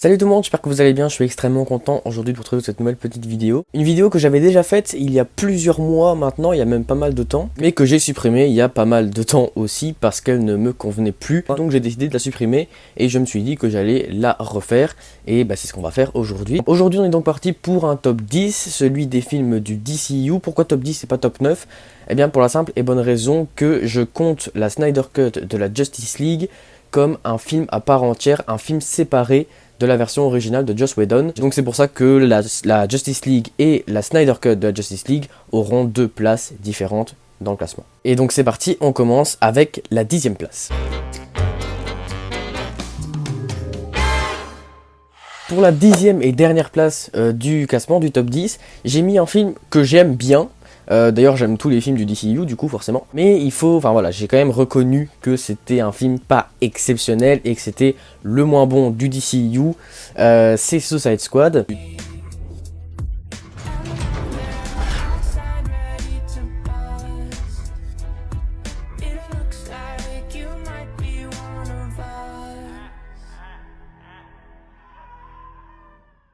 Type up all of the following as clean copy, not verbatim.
Salut tout le monde, j'espère que vous allez bien, je suis extrêmement content aujourd'hui de vous retrouver cette nouvelle petite vidéo. Une vidéo que j'avais déjà faite il y a plusieurs mois maintenant, il y a même pas mal de temps, mais que j'ai supprimée il y a pas mal de temps aussi parce qu'elle ne me convenait plus. Donc j'ai décidé de la supprimer et je me suis dit que j'allais la refaire et c'est ce qu'on va faire aujourd'hui. Aujourd'hui on est donc parti pour un top 10, celui des films du DCU. Pourquoi top 10 et pas top 9? Eh bien pour la simple et bonne raison que je compte la Snyder Cut de la Justice League comme un film à part entière, un film séparé de la version originale de Joss Whedon. Donc c'est pour ça que la Justice League et la Snyder Cut de la Justice League auront deux places différentes dans le classement. Et donc c'est parti, on commence avec la 10e place. Pour la 10e et dernière place du classement du top 10, j'ai mis un film que j'aime bien. D'ailleurs j'aime tous les films du DCU du coup forcément, mais j'ai quand même reconnu que c'était un film pas exceptionnel et que c'était le moins bon du DCU, c'est Suicide Squad.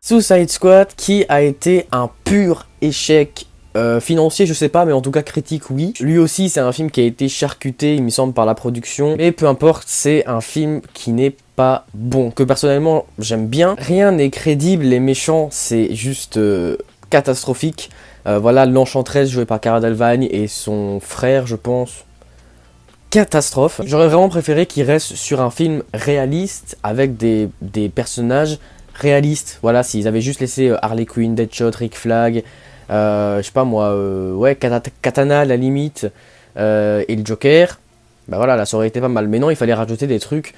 Suicide Squad qui a été un pur échec financier, je sais pas, mais en tout cas critique, oui. Lui aussi, c'est un film qui a été charcuté, il me semble, par la production. Mais peu importe, c'est un film qui n'est pas bon, que personnellement, j'aime bien. Rien n'est crédible, les méchants, c'est juste catastrophique. Voilà, l'Enchantresse jouée par Cara Delevingne et son frère, je pense. Catastrophe. J'aurais vraiment préféré qu'il reste sur un film réaliste, avec des personnages réalistes. Voilà, s'ils avaient juste laissé Harley Quinn, Deadshot, Rick Flag... je sais pas moi, Katana à la limite, et le Joker, voilà, là ça aurait été pas mal. Mais non, il fallait rajouter des trucs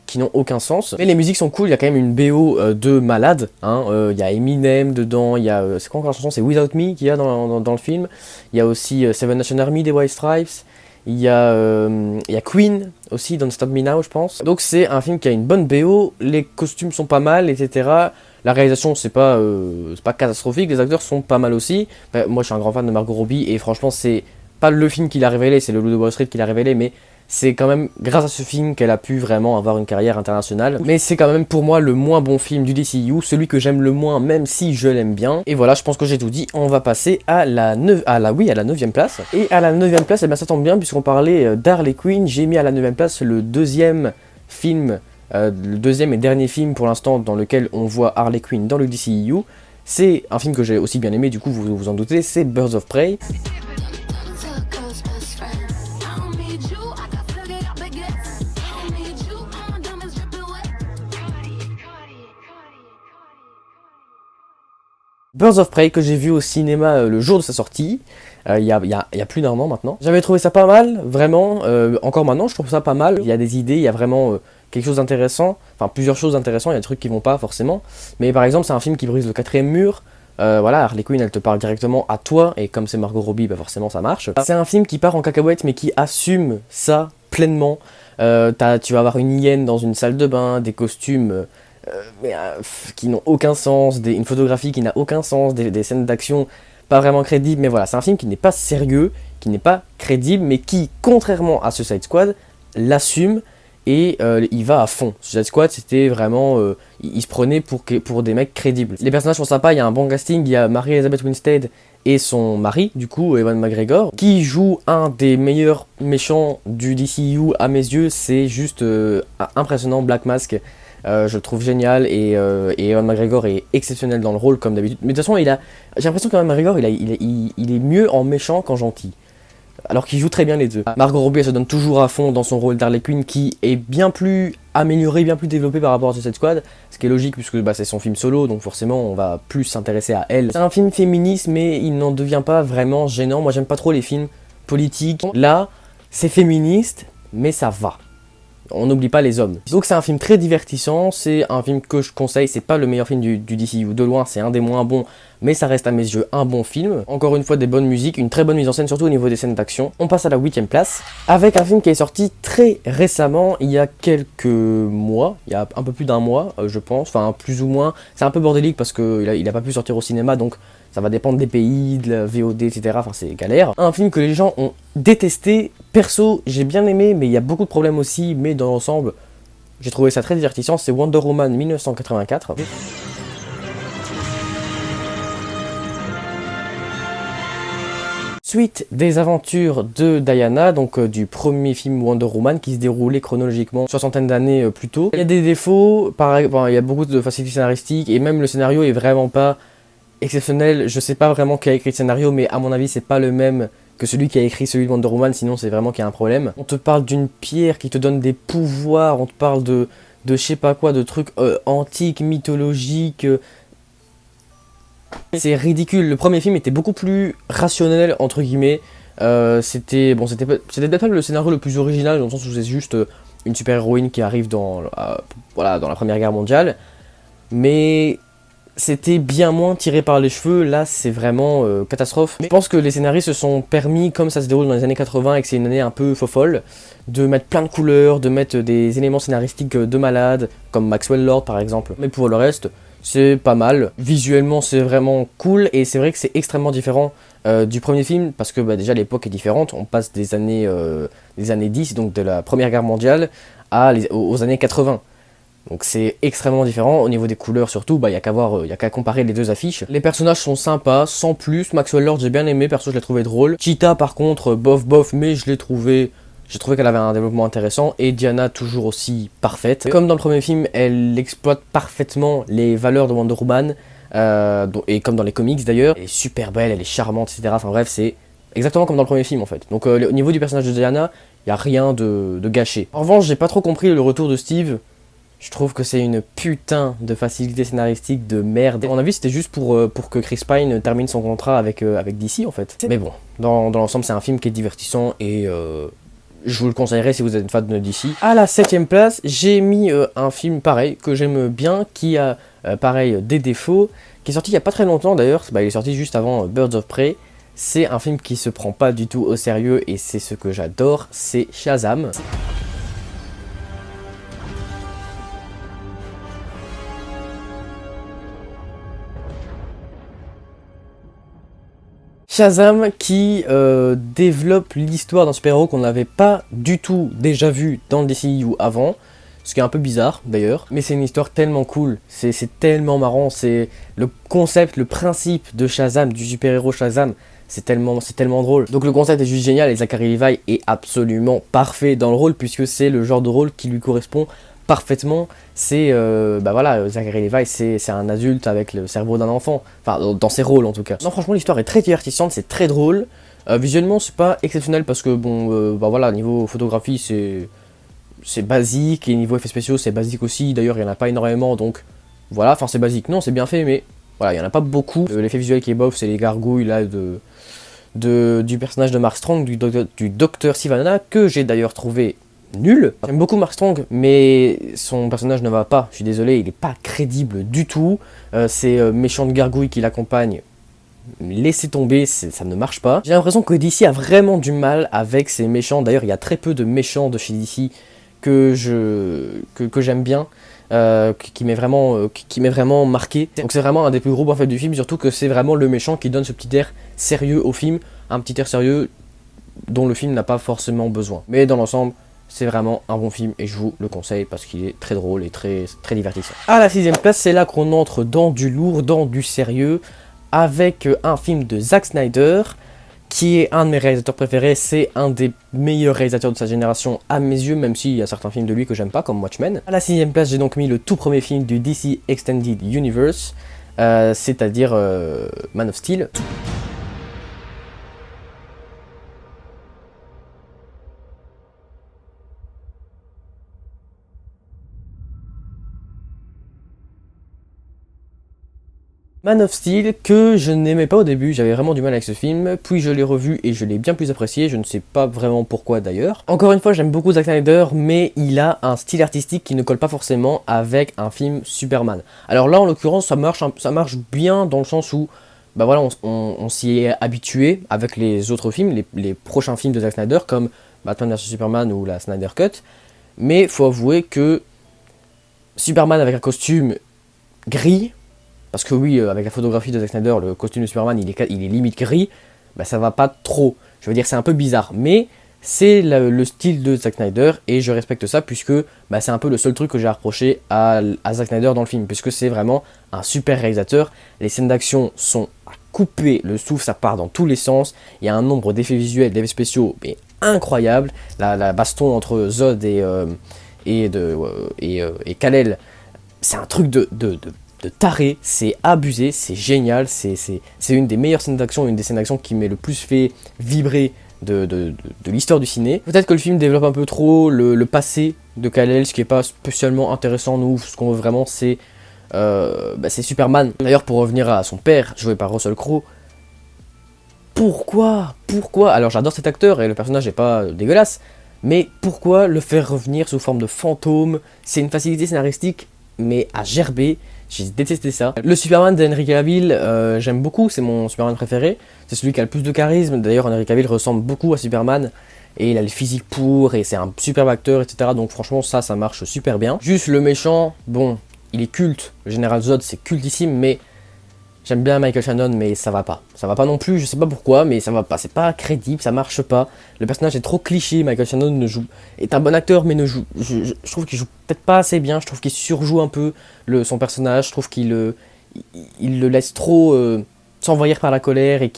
qui n'ont aucun sens. Mais les musiques sont cool, il y a quand même une BO de malade, hein. Il y a Eminem dedans, il y a, c'est quoi encore la chanson, c'est Without Me qu'il y a dans le film. Il y a aussi Seven Nation Army des White Stripes. Il y a Queen aussi, Don't Stop Me Now, je pense. Donc c'est un film qui a une bonne BO, les costumes sont pas mal, etc. La réalisation, c'est pas catastrophique, les acteurs sont pas mal aussi. Moi, je suis un grand fan de Margot Robbie, et franchement, c'est pas le film qui l'a révélé, c'est le Loup de Wall Street qui l'a révélé, mais c'est quand même grâce à ce film qu'elle a pu vraiment avoir une carrière internationale. Mais c'est quand même pour moi le moins bon film du DCU, celui que j'aime le moins, même si je l'aime bien. Et voilà, je pense que j'ai tout dit. On va passer à la 9e place. Et à la 9e place, ça tombe bien, puisqu'on parlait d'Harley Quinn, j'ai mis à la 9e place le deuxième film, le deuxième et dernier film pour l'instant dans lequel on voit Harley Quinn dans le DCU. C'est un film que j'ai aussi bien aimé, du coup vous vous en doutez, c'est Birds of Prey. Birds of Prey que j'ai vu au cinéma le jour de sa sortie, il y a plus d'un an maintenant. J'avais trouvé ça pas mal, vraiment, encore maintenant je trouve ça pas mal. Il y a des idées, il y a vraiment quelque chose d'intéressant, enfin plusieurs choses intéressantes, il y a des trucs qui vont pas forcément. Mais par exemple c'est un film qui brise le quatrième mur, voilà, Harley Quinn elle te parle directement à toi, et comme c'est Margot Robbie, forcément ça marche. C'est un film qui part en cacahuète mais qui assume ça pleinement. Tu vas avoir une hyène dans une salle de bain, des costumes... qui n'ont aucun sens, une photographie qui n'a aucun sens, des scènes d'action pas vraiment crédibles, mais voilà, c'est un film qui n'est pas sérieux, qui n'est pas crédible, mais qui, contrairement à Suicide Squad, l'assume et il va à fond. Suicide Squad, c'était vraiment... il se prenait pour des mecs crédibles. Les personnages sont sympas, il y a un bon casting, il y a Mary-Elizabeth Winstead et son mari, du coup, Ewan McGregor, qui joue un des meilleurs méchants du DCU à mes yeux, c'est juste impressionnant, Black Mask. Je le trouve génial, et Ewan McGregor est exceptionnel dans le rôle comme d'habitude. Mais de toute façon, j'ai l'impression qu'Ewan McGregor il est mieux en méchant qu'en gentil, alors qu'il joue très bien les deux. Margot Robbie elle se donne toujours à fond dans son rôle d'Harley Quinn, qui est bien plus amélioré, bien plus développé par rapport à Suicide Squad, ce qui est logique puisque c'est son film solo, donc forcément on va plus s'intéresser à elle. C'est un film féministe, mais il n'en devient pas vraiment gênant. Moi j'aime pas trop les films politiques. Là, c'est féministe, mais ça va. On n'oublie pas les hommes. Donc c'est un film très divertissant, c'est un film que je conseille, c'est pas le meilleur film du DCU, de loin c'est un des moins bons, mais ça reste à mes yeux un bon film. Encore une fois des bonnes musiques, une très bonne mise en scène, surtout au niveau des scènes d'action. On passe à la 8e place, avec un film qui est sorti très récemment, il y a quelques mois, il y a un peu plus d'un mois je pense, enfin plus ou moins. C'est un peu bordélique parce qu'il a pas pu sortir au cinéma, donc ça va dépendre des pays, de la VOD, etc. Enfin, c'est galère. Un film que les gens ont détesté. Perso, j'ai bien aimé, mais il y a beaucoup de problèmes aussi. Mais dans l'ensemble, j'ai trouvé ça très divertissant, c'est Wonder Woman 1984. Suite des aventures de Diana, donc du premier film Wonder Woman qui se déroulait chronologiquement une soixantaine d'années plus tôt. Il y a des défauts, pareil, bon, il y a beaucoup de facilités scénaristiques et même le scénario est vraiment pas exceptionnel. Je sais pas vraiment qui a écrit le scénario, mais à mon avis c'est pas le même que celui qui a écrit celui de Wonder Woman, sinon c'est vraiment qu'il y a un problème. On te parle d'une pierre qui te donne des pouvoirs, on te parle de je sais pas quoi, de trucs antiques, mythologiques. C'est ridicule. Le premier film était beaucoup plus rationnel, entre guillemets. C'était peut-être pas le scénario le plus original, dans le sens où c'est juste une super-héroïne qui arrive dans la Première Guerre mondiale. Mais c'était bien moins tiré par les cheveux. Là, c'est vraiment catastrophe. Mais je pense que les scénaristes se sont permis, comme ça se déroule dans les années 80 et que c'est une année un peu fofolle, de mettre plein de couleurs, de mettre des éléments scénaristiques de malade, comme Maxwell Lord par exemple. Mais pour le reste, c'est pas mal. Visuellement, c'est vraiment cool et c'est vrai que c'est extrêmement différent du premier film parce que déjà l'époque est différente. On passe des années 10, donc de la Première Guerre mondiale, aux années 80. Donc c'est extrêmement différent. Au niveau des couleurs surtout, y a qu'à comparer les deux affiches. Les personnages sont sympas, sans plus. Maxwell Lord, j'ai bien aimé, perso je l'ai trouvé drôle. Cheetah par contre, bof, mais j'ai trouvé qu'elle avait un développement intéressant, et Diana toujours aussi parfaite. Comme dans le premier film, elle exploite parfaitement les valeurs de Wonder Woman, et comme dans les comics d'ailleurs. Elle est super belle, elle est charmante, etc. Enfin bref, c'est exactement comme dans le premier film en fait. Donc au niveau du personnage de Diana, il n'y a rien de gâché. En revanche, j'ai pas trop compris le retour de Steve. Je trouve que c'est une putain de facilité scénaristique de merde. À mon avis, c'était juste pour que Chris Pine termine son contrat avec DC en fait. Mais bon, dans l'ensemble, c'est un film qui est divertissant et je vous le conseillerais si vous êtes fan de DC. À la 7ème place, j'ai mis un film pareil, que j'aime bien, qui a pareil des défauts, qui est sorti il n'y a pas très longtemps d'ailleurs. Il est sorti juste avant Birds of Prey. C'est un film qui se prend pas du tout au sérieux et c'est ce que j'adore, c'est Shazam. Shazam qui développe l'histoire d'un super-héros qu'on n'avait pas du tout déjà vu dans le DCU avant, ce qui est un peu bizarre d'ailleurs, mais c'est une histoire tellement cool, c'est tellement marrant, c'est le concept, le principe de Shazam, du super-héros Shazam, c'est tellement drôle. Donc le concept est juste génial et Zachary Levi est absolument parfait dans le rôle puisque c'est le genre de rôle qui lui correspond parfaitement. C'est Zachary Levi, c'est un adulte avec le cerveau d'un enfant, enfin dans ses rôles en tout cas. Non, franchement l'histoire est très divertissante, c'est très drôle. Visuellement c'est pas exceptionnel parce que niveau photographie c'est basique et niveau effets spéciaux c'est basique aussi. D'ailleurs il y en a pas énormément, donc voilà, enfin c'est basique, non c'est bien fait, mais voilà, il y en a pas beaucoup. L'effet visuel qui est bof, c'est les gargouilles là du personnage de Mark Strong, du docteur Sivana, que j'ai d'ailleurs trouvé nul. J'aime beaucoup Mark Strong, mais son personnage ne va pas, je suis désolé, il est pas crédible du tout. Ces méchantes gargouilles qui l'accompagnent, laissez tomber, ça ne marche pas. J'ai l'impression que DC a vraiment du mal avec ces méchants. D'ailleurs, il y a très peu de méchants de chez DC que j'aime bien, qui m'est vraiment marqué. Donc c'est vraiment un des plus gros points faibles du film, surtout que c'est vraiment le méchant qui donne ce petit air sérieux au film, un petit air sérieux dont le film n'a pas forcément besoin. Mais dans l'ensemble, c'est vraiment un bon film et je vous le conseille parce qu'il est très drôle et très divertissant. À la 6ème place, c'est là qu'on entre dans du lourd, dans du sérieux, avec un film de Zack Snyder, qui est un de mes réalisateurs préférés. C'est un des meilleurs réalisateurs de sa génération à mes yeux, même s'il y a certains films de lui que j'aime pas, comme Watchmen. À la 6ème place, j'ai donc mis le tout premier film du DC Extended Universe, c'est-à-dire Man of Steel. Man of Steel, que je n'aimais pas au début, j'avais vraiment du mal avec ce film, puis je l'ai revu et je l'ai bien plus apprécié, je ne sais pas vraiment pourquoi d'ailleurs. Encore une fois, j'aime beaucoup Zack Snyder, mais il a un style artistique qui ne colle pas forcément avec un film Superman. Alors là, en l'occurrence, ça marche bien dans le sens où, on s'y est habitué avec les autres films, les prochains films de Zack Snyder, comme Batman vs Superman ou la Snyder Cut, mais faut avouer que Superman avec un costume gris, parce que oui, avec la photographie de Zack Snyder, le costume de Superman, il est limite gris, ça va pas trop. Je veux dire, c'est un peu bizarre, mais c'est le style de Zack Snyder et je respecte ça puisque bah, c'est un peu le seul truc que j'ai reproché à Zack Snyder dans le film, puisque c'est vraiment un super réalisateur. Les scènes d'action sont à couper le souffle, ça part dans tous les sens, il y a un nombre d'effets visuels, d'effets spéciaux mais incroyable. La baston entre Zod et Kal-El, c'est un truc de taré, c'est abusé, c'est génial, c'est une des meilleures scènes d'action, une des scènes d'action qui m'est le plus fait vibrer de l'histoire du ciné. Peut-être que le film développe un peu trop le passé de Kal-El, ce qui n'est pas spécialement intéressant. Nous, ce qu'on veut vraiment, c'est Superman. D'ailleurs, pour revenir à son père, joué par Russell Crowe, pourquoi Alors j'adore cet acteur et le personnage n'est pas dégueulasse, mais pourquoi le faire revenir sous forme de fantôme? C'est une facilité scénaristique, mais à gerber. J'ai détesté ça. Le Superman d'Henry Cavill, j'aime beaucoup, c'est mon Superman préféré. C'est celui qui a le plus de charisme. D'ailleurs, Henry Cavill ressemble beaucoup à Superman. Et il a le physique pour, et c'est un superbe acteur, etc. Donc franchement, ça marche super bien. Juste le méchant, bon, il est culte. Le Général Zod, c'est cultissime, mais j'aime bien Michael Shannon, mais ça va pas. Ça va pas non plus, je sais pas pourquoi, mais ça va pas. C'est pas crédible, ça marche pas. Le personnage est trop cliché. Michael Shannon est un bon acteur, mais je trouve qu'il joue peut-être pas assez bien. Je trouve qu'il surjoue un peu son personnage. Je trouve qu'il le laisse trop s'envahir par la colère et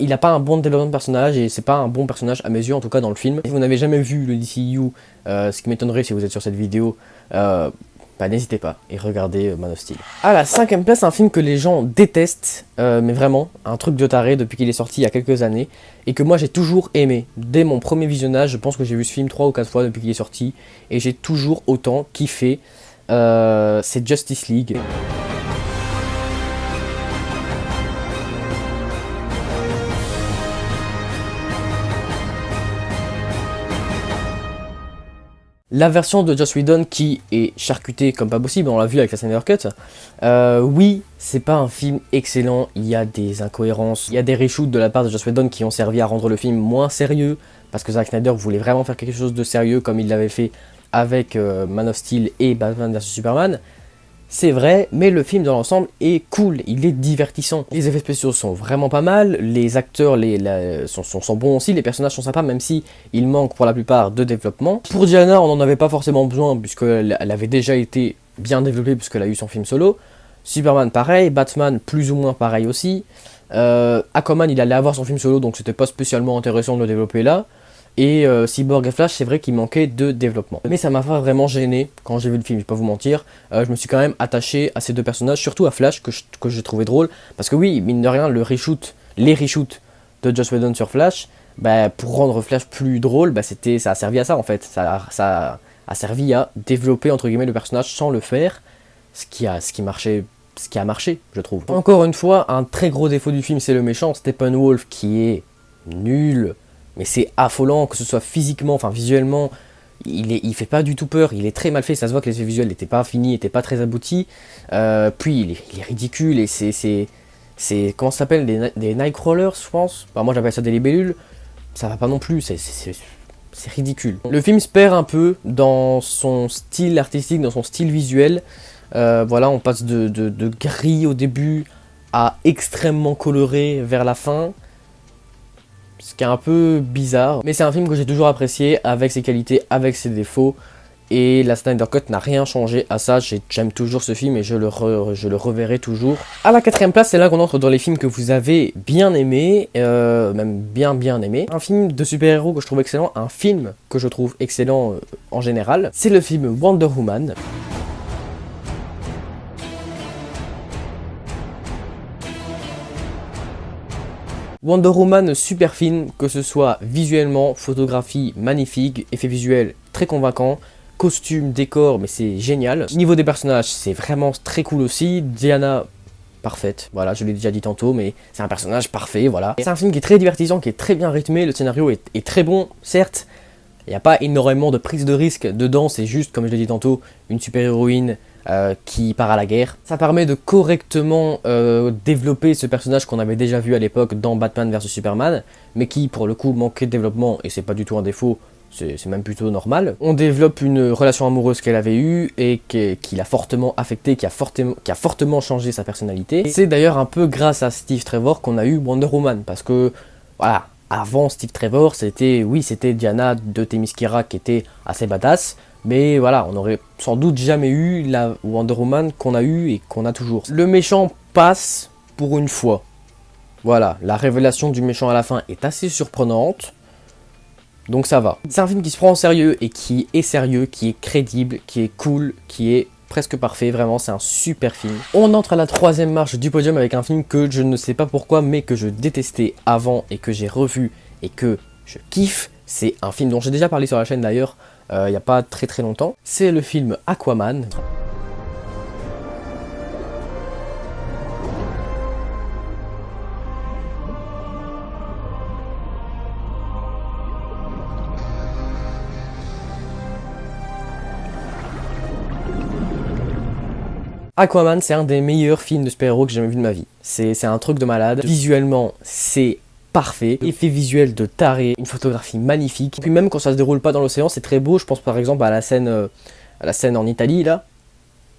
il a pas un bon développement de personnage et c'est pas un bon personnage à mes yeux, en tout cas dans le film. Si vous n'avez jamais vu le DCU, ce qui m'étonnerait si vous êtes sur cette vidéo, bah n'hésitez pas et regardez Man of Steel. À la 5ème place, un film que les gens détestent, mais vraiment, un truc de taré depuis qu'il est sorti il y a quelques années, et que moi j'ai toujours aimé. Dès mon premier visionnage, je pense que j'ai vu ce film 3 ou 4 fois depuis qu'il est sorti, et j'ai toujours autant kiffé, c'est Justice League. La version de Joss Whedon qui est charcutée comme pas possible, on l'a vu avec la Snyder Cut. Oui, c'est pas un film excellent, il y a des incohérences, il y a des reshoots de la part de Joss Whedon qui ont servi à rendre le film moins sérieux, parce que Zack Snyder voulait vraiment faire quelque chose de sérieux comme il l'avait fait avec Man of Steel et Batman vs Superman. C'est vrai, mais le film dans l'ensemble est cool, il est divertissant. Les effets spéciaux sont vraiment pas mal, les acteurs sont bons aussi, les personnages sont sympas, même si il manque pour la plupart de développement. Pour Diana, on n'en avait pas forcément besoin, puisqu'elle avait déjà été bien développée, puisqu'elle a eu son film solo. Superman pareil, Batman plus ou moins pareil aussi. Aquaman, il allait avoir son film solo, donc c'était pas spécialement intéressant de le développer là. Et Cyborg et Flash, c'est vrai qu'il manquait de développement. Mais ça m'a pas vraiment gêné quand j'ai vu le film, je vais pas vous mentir. Je me suis quand même attaché à ces deux personnages, surtout à Flash, que j'ai trouvé drôle. Parce que oui, mine de rien, les reshoots de Joss Whedon sur Flash, bah, pour rendre Flash plus drôle, bah, ça a servi à ça en fait. Ça a servi à développer entre guillemets le personnage sans le faire, ce qui a marché, je trouve. Encore une fois, un très gros défaut du film, c'est le méchant, Steppenwolf, qui est nul. Mais c'est affolant, que ce soit physiquement, enfin visuellement, il fait pas du tout peur, il est très mal fait, ça se voit que les effets visuels n'étaient pas finis, n'étaient pas très aboutis. Puis il est ridicule et c'est comment ça s'appelle, des Nightcrawlers, je pense. Enfin, moi j'appelle ça des libellules, ça va pas non plus, c'est ridicule. Le film se perd un peu dans son style artistique, dans son style visuel. Voilà, on passe de gris au début à extrêmement coloré vers la fin. Ce qui est un peu bizarre, mais c'est un film que j'ai toujours apprécié, avec ses qualités, avec ses défauts, et la Snyder Cut n'a rien changé à ça. J'aime toujours ce film et je le reverrai toujours. À la 4ème place, c'est là qu'on entre dans les films que vous avez bien aimés, même bien aimés. Un film de super-héros que je trouve excellent, un film que je trouve excellent en général, c'est le film Wonder Woman. Wonder Woman, super film, que ce soit visuellement, photographie magnifique, effets visuels très convaincants, costumes, décors, mais c'est génial. Niveau des personnages, c'est vraiment très cool aussi. Diana, parfaite, voilà, je l'ai déjà dit tantôt, mais c'est un personnage parfait, voilà. C'est un film qui est très divertissant, qui est très bien rythmé, le scénario est très bon, certes. Il n'y a pas énormément de prise de risque dedans, c'est juste, comme je l'ai dit tantôt, une super-héroïne qui part à la guerre. Ça permet de correctement développer ce personnage qu'on avait déjà vu à l'époque dans Batman vs Superman, mais qui pour le coup manquait de développement, et c'est pas du tout un défaut, c'est même plutôt normal. On développe une relation amoureuse qu'elle avait eue et qui l'a fortement affectée, qui a fortement changé sa personnalité. C'est d'ailleurs un peu grâce à Steve Trevor qu'on a eu Wonder Woman, parce que voilà, avant Steve Trevor, c'était Diana de Themyscira qui était assez badass, mais voilà, on aurait sans doute jamais eu la Wonder Woman qu'on a eu et qu'on a toujours. Le méchant passe pour une fois. Voilà, la révélation du méchant à la fin est assez surprenante, donc ça va. C'est un film qui se prend en sérieux et qui est sérieux, qui est crédible, qui est cool, qui est presque parfait, vraiment c'est un super film. On entre à la troisième marche du podium avec un film que je ne sais pas pourquoi, mais que je détestais avant et que j'ai revu et que je kiffe. C'est un film dont j'ai déjà parlé sur la chaîne d'ailleurs, il n'y a pas très longtemps. C'est le film Aquaman. Aquaman, c'est un des meilleurs films de super-héros que j'ai jamais vu de ma vie. C'est un truc de malade. Visuellement, c'est parfait. Effet visuel de taré, une photographie magnifique. Et puis même quand ça se déroule pas dans l'océan, c'est très beau. Je pense par exemple à la scène en Italie, là.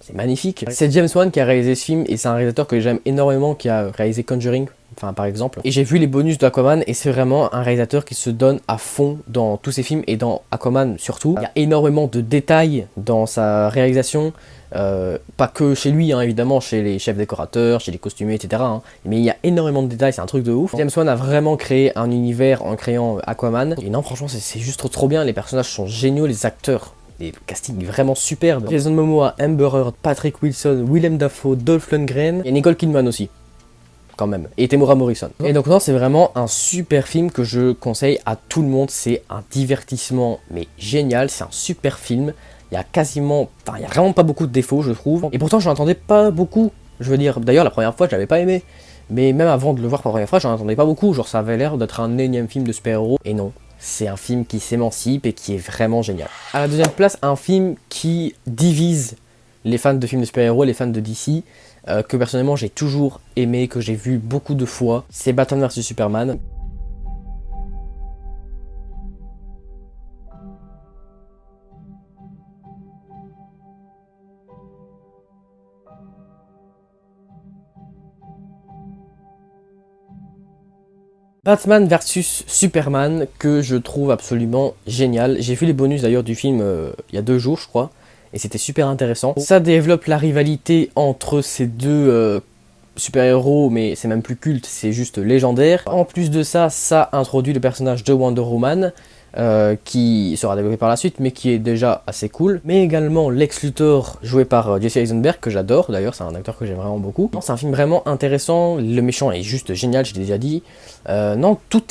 C'est magnifique. C'est James Wan qui a réalisé ce film et c'est un réalisateur que j'aime énormément, qui a réalisé Conjuring, enfin par exemple. Et j'ai vu les bonus d'Aquaman et c'est vraiment un réalisateur qui se donne à fond dans tous ses films et dans Aquaman surtout. Il y a énormément de détails dans sa réalisation. Pas que chez lui, hein, évidemment, chez les chefs décorateurs, chez les costumiers, etc. Hein, mais il y a énormément de détails, c'est un truc de ouf. James Wan a vraiment créé un univers en créant Aquaman. Et non, franchement, c'est juste trop bien. Les personnages sont géniaux, les acteurs. Le casting est vraiment superbe. Jason Momoa, Amber Heard, Patrick Wilson, Willem Dafoe, Dolph Lundgren et Nicole Kidman aussi. Quand même. Et Temuera Morrison. Et donc non, c'est vraiment un super film que je conseille à tout le monde. C'est un divertissement, mais génial. C'est un super film. Il y a quasiment... Enfin, il y a vraiment pas beaucoup de défauts, je trouve. Et pourtant, je n'entendais pas beaucoup. Je veux dire, d'ailleurs, la première fois, je l'avais pas aimé. Mais même avant de le voir pour la première fois, j'en entendais pas beaucoup. Genre, ça avait l'air d'être un énième film de super-héros. Et non. C'est un film qui s'émancipe et qui est vraiment génial. À la deuxième place, un film qui divise les fans de films de super-héros, les fans de DC, que personnellement j'ai toujours aimé, que j'ai vu beaucoup de fois, c'est Batman vs Superman. Batman vs Superman, que je trouve absolument génial. J'ai vu les bonus d'ailleurs du film il y a 2 jours, je crois, et c'était super intéressant. Ça développe la rivalité entre ces deux super-héros, mais c'est même plus culte, c'est juste légendaire. En plus de ça, ça introduit le personnage de Wonder Woman, qui sera développé par la suite, mais qui est déjà assez cool. Mais également Lex Luthor, joué par Jesse Eisenberg, que j'adore, d'ailleurs c'est un acteur que j'aime vraiment beaucoup. C'est un film vraiment intéressant, le méchant est juste génial, je l'ai déjà dit. Non, tout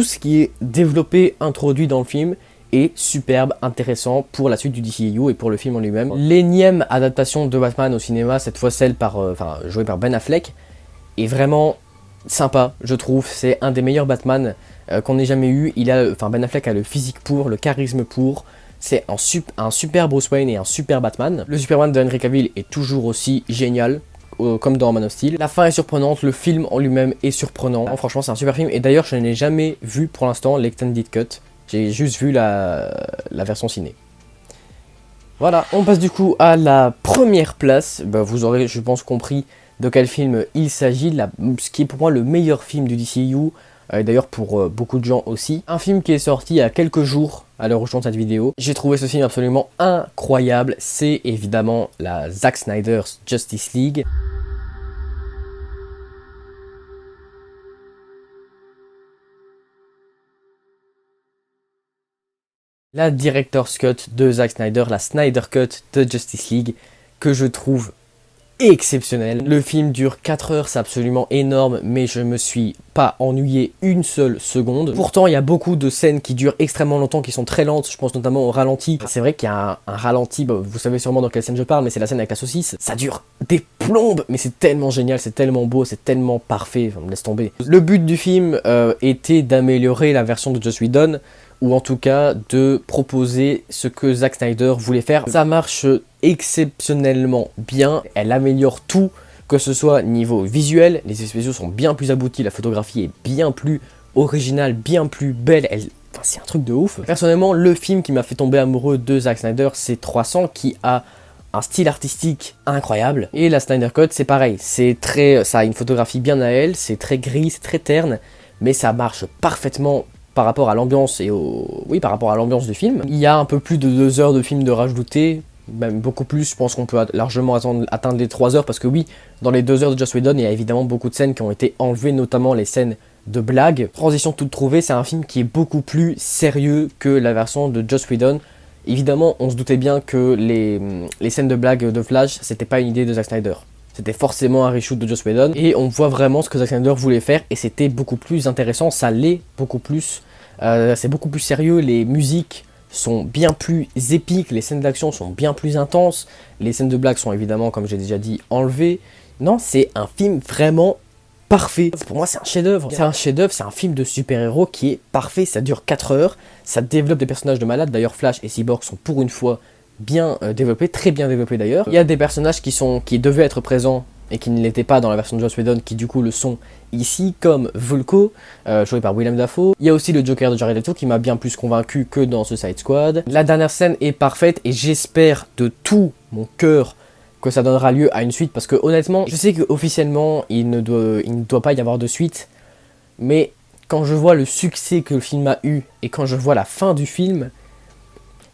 ce qui est développé, introduit dans le film, est superbe, intéressant pour la suite du DCU et pour le film en lui-même. L'énième adaptation de Batman au cinéma, cette fois celle jouée par Ben Affleck, est vraiment sympa, je trouve. C'est un des meilleurs Batman qu'on ait jamais eu. Ben Affleck a le physique pour, le charisme pour. C'est un super Bruce Wayne et un super Batman. Le Superman de Henry Cavill est toujours aussi génial, comme dans Man of Steel. La fin est surprenante, le film en lui-même est surprenant. Franchement, c'est un super film. Et d'ailleurs, je n'ai jamais vu pour l'instant l'Extended Cut. J'ai juste vu la version ciné. Voilà, on passe du coup à la première place. Vous aurez, je pense, compris de quel film il s'agit. Ce qui est pour moi le meilleur film du DCU. D'ailleurs pour beaucoup de gens aussi. Un film qui est sorti il y a quelques jours à l'heure où je tourne cette vidéo. J'ai trouvé ce film absolument incroyable. C'est évidemment la Zack Snyder's Justice League. La Director's Cut de Zack Snyder, la Snyder Cut de Justice League, que je trouve exceptionnel. Le film dure 4 heures, c'est absolument énorme, mais je me suis pas ennuyé une seule seconde. Pourtant, il y a beaucoup de scènes qui durent extrêmement longtemps, qui sont très lentes, je pense notamment au ralenti. C'est vrai qu'il y a un ralenti, vous savez sûrement dans quelle scène je parle, mais c'est la scène avec la saucisse. Ça dure des plombes, mais c'est tellement génial, c'est tellement beau, c'est tellement parfait, on me laisse tomber. Le but du film était d'améliorer la version de Joss Whedon, ou en tout cas de proposer ce que Zack Snyder voulait faire. Ça marche exceptionnellement bien, elle améliore tout, que ce soit niveau visuel, les effets spéciaux sont bien plus aboutis, la photographie est bien plus originale, bien plus belle, c'est un truc de ouf. Personnellement, le film qui m'a fait tomber amoureux de Zack Snyder, c'est 300, qui a un style artistique incroyable. Et la Snyder Cut, c'est pareil, ça a une photographie bien à elle, c'est très gris, c'est très terne, mais ça marche parfaitement par rapport à l'ambiance et oui, par rapport à l'ambiance du film. Il y a un peu plus de 2 heures de film de rajouter, même beaucoup plus, je pense qu'on peut largement atteindre les 3 heures, parce que oui, dans les 2 heures de Joss Whedon, il y a évidemment beaucoup de scènes qui ont été enlevées, notamment les scènes de blagues. Transition toute trouvée, c'est un film qui est beaucoup plus sérieux que la version de Joss Whedon. Évidemment, on se doutait bien que les scènes de blagues de Flash, c'était pas une idée de Zack Snyder. C'était forcément un reshoot de Joss Whedon, et on voit vraiment ce que Zack Snyder voulait faire, et c'était beaucoup plus intéressant, ça l'est beaucoup plus, c'est beaucoup plus sérieux, les musiques sont bien plus épiques, les scènes d'action sont bien plus intenses, les scènes de blagues sont évidemment, comme j'ai déjà dit, enlevées. Non, c'est un film vraiment parfait. Pour moi, c'est un chef-d'œuvre. C'est un chef-d'œuvre, c'est un film de super-héros qui est parfait, ça dure 4 heures, ça développe des personnages de malades, d'ailleurs Flash et Cyborg sont pour une fois bien développé, très bien développé d'ailleurs. Il y a des personnages qui devaient être présents et qui ne l'étaient pas dans la version de Joss Whedon, qui du coup le sont ici, comme Vulko, joué par Willem Dafoe. Il y a aussi le Joker de Jared Leto qui m'a bien plus convaincu que dans Suicide Squad. La dernière scène est parfaite et j'espère de tout mon cœur que ça donnera lieu à une suite, parce que honnêtement, je sais qu'officiellement il ne doit pas y avoir de suite, mais quand je vois le succès que le film a eu et quand je vois la fin du film,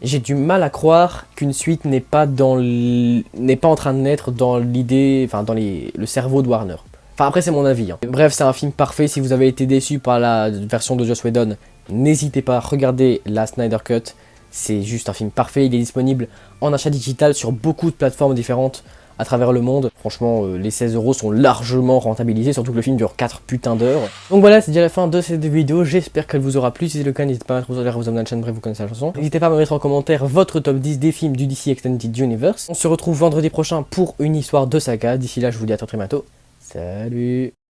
j'ai du mal à croire qu'une suite n'est pas en train de naître dans l'idée, enfin dans le cerveau de Warner. Enfin après c'est mon avis. Hein. Bref, c'est un film parfait. Si vous avez été déçu par la version de Joss Whedon, n'hésitez pas à regarder la Snyder Cut. C'est juste un film parfait. Il est disponible en achat digital sur beaucoup de plateformes différentes à travers le monde. Franchement, les 16 € sont largement rentabilisés, surtout que le film dure 4 putains d'heures. Donc voilà, c'est déjà la fin de cette vidéo, j'espère qu'elle vous aura plu. Si c'est le cas, n'hésitez pas à mettre vos abonner à la chaîne, bref, vous connaissez la chanson. N'hésitez pas à me mettre en commentaire votre top 10 des films du DC Extended Universe. On se retrouve vendredi prochain pour une histoire de saga. D'ici là, je vous dis à très bientôt. Salut!